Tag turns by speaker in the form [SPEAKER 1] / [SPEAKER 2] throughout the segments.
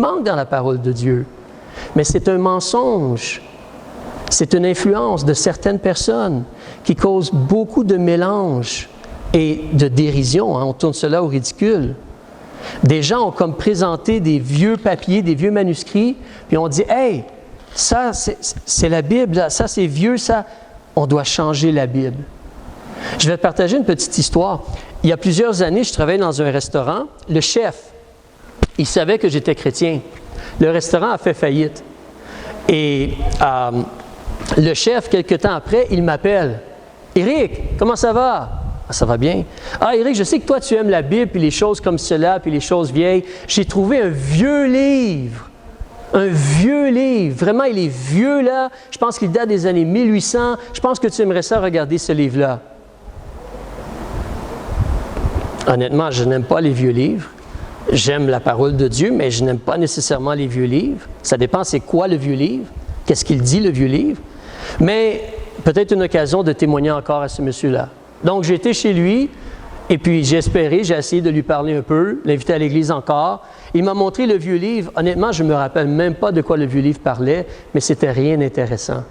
[SPEAKER 1] manque dans la parole de Dieu. Mais c'est un mensonge. C'est une influence de certaines personnes qui cause beaucoup de mélange et de dérision. On tourne cela au ridicule. Des gens ont comme présenté des vieux papiers, des vieux manuscrits, puis on dit « Hey, ça c'est la Bible, ça c'est vieux, ça, on doit changer la Bible. » Je vais te partager une petite histoire. Il y a plusieurs années, je travaillais dans un restaurant. Le chef, il savait que j'étais chrétien. Le restaurant a fait faillite. Et le chef, quelque temps après, il m'appelle. « Éric, comment ça va? » « Ah, ça va bien. »« Ah, Éric, je sais que toi, tu aimes la Bible, puis les choses comme cela, puis les choses vieilles. J'ai trouvé un vieux livre. Un vieux livre. Vraiment, il est vieux, là. Je pense qu'il date des années 1800. Je pense que tu aimerais ça regarder ce livre-là. » Honnêtement, je n'aime pas les vieux livres. J'aime la parole de Dieu, mais je n'aime pas nécessairement les vieux livres. Ça dépend c'est quoi le vieux livre. Qu'est-ce qu'il dit, le vieux livre. Mais peut-être une occasion de témoigner encore à ce monsieur-là. Donc, j'ai été chez lui, et puis j'ai essayé de lui parler un peu, l'inviter à l'église encore. Il m'a montré le vieux livre. Honnêtement, je ne me rappelle même pas de quoi le vieux livre parlait, mais c'était rien d'intéressant.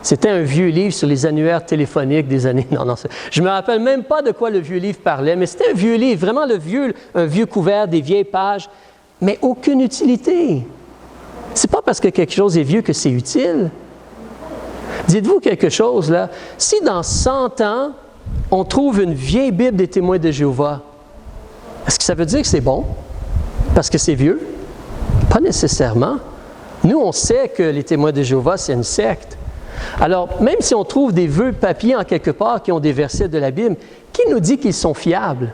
[SPEAKER 1] C'était un vieux livre sur les annuaires téléphoniques des années... Non, je ne me rappelle même pas de quoi le vieux livre parlait, mais c'était un vieux livre, vraiment un vieux couvert, des vieilles pages, mais aucune utilité. C'est pas parce que quelque chose est vieux que c'est utile. Dites-vous quelque chose, là. Si dans 100 ans, on trouve une vieille Bible des témoins de Jéhovah, est-ce que ça veut dire que c'est bon? Parce que c'est vieux? Pas nécessairement. Nous, on sait que les témoins de Jéhovah, c'est une secte. Alors, même si on trouve des vieux papiers en quelque part qui ont des versets de la Bible, qui nous dit qu'ils sont fiables?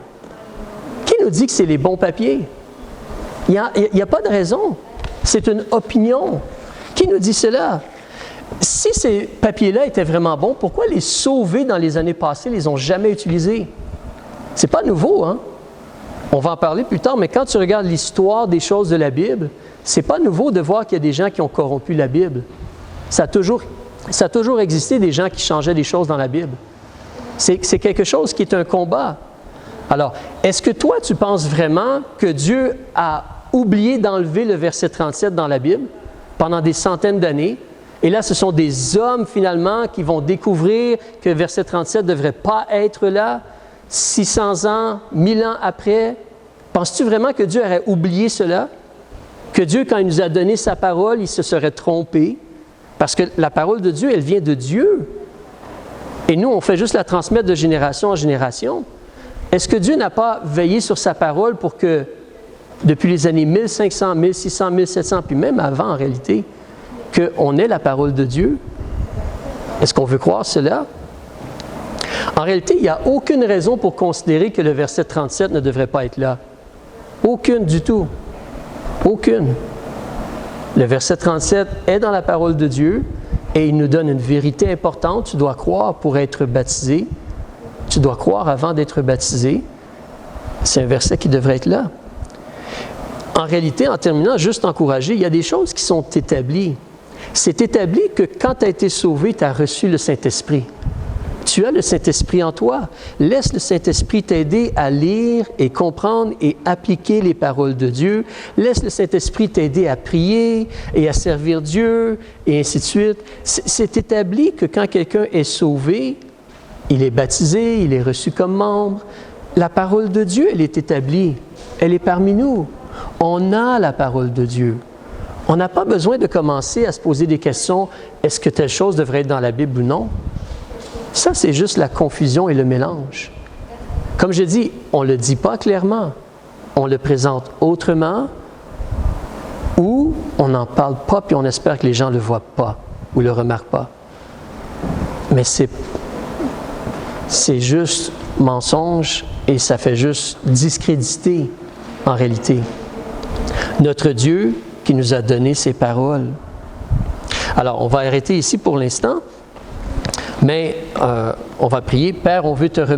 [SPEAKER 1] Qui nous dit que c'est les bons papiers? Il n'y a pas de raison. C'est une opinion. Qui nous dit cela? Si ces papiers-là étaient vraiment bons, pourquoi les sauvés dans les années passées ne les ont jamais utilisés? C'est pas nouveau, hein? On va en parler plus tard, mais quand tu regardes l'histoire des choses de la Bible, c'est pas nouveau de voir qu'il y a des gens qui ont corrompu la Bible. Ça a toujours existé des gens qui changeaient des choses dans la Bible. C'est quelque chose qui est un combat. Alors, est-ce que toi, tu penses vraiment que Dieu a oublié d'enlever le verset 37 dans la Bible pendant des centaines d'années? Et là, ce sont des hommes, finalement, qui vont découvrir que le verset 37 ne devrait pas être là 600 ans, 1000 ans après. Penses-tu vraiment que Dieu aurait oublié cela? Que Dieu, quand il nous a donné sa parole, il se serait trompé? Parce que la parole de Dieu, elle vient de Dieu. Et nous, on fait juste la transmettre de génération en génération. Est-ce que Dieu n'a pas veillé sur sa parole pour que, depuis les années 1500, 1600, 1700, puis même avant en réalité, qu'on ait la parole de Dieu? Est-ce qu'on veut croire cela? En réalité, il n'y a aucune raison pour considérer que le verset 37 ne devrait pas être là. Aucune du tout. Aucune. Le verset 37 est dans la parole de Dieu et il nous donne une vérité importante. Tu dois croire pour être baptisé. Tu dois croire avant d'être baptisé. C'est un verset qui devrait être là. En réalité, en terminant, juste encourager, il y a des choses qui sont établies. C'est établi que quand tu as été sauvé, tu as reçu le Saint-Esprit. Tu as le Saint-Esprit en toi. Laisse le Saint-Esprit t'aider à lire et comprendre et appliquer les paroles de Dieu. Laisse le Saint-Esprit t'aider à prier et à servir Dieu et ainsi de suite. C'est établi que quand quelqu'un est sauvé, il est baptisé, il est reçu comme membre. La parole de Dieu, elle est établie. Elle est parmi nous. On a la parole de Dieu. On n'a pas besoin de commencer à se poser des questions. Est-ce que telle chose devrait être dans la Bible ou non? Ça, c'est juste la confusion et le mélange. Comme je dis, on ne le dit pas clairement. On le présente autrement ou on n'en parle pas puis on espère que les gens ne le voient pas ou ne le remarquent pas. Mais c'est juste mensonge et ça fait juste discréditer en réalité notre Dieu qui nous a donné ses paroles. Alors, on va arrêter ici pour l'instant, mais on va prier. Père, on veut te remercier.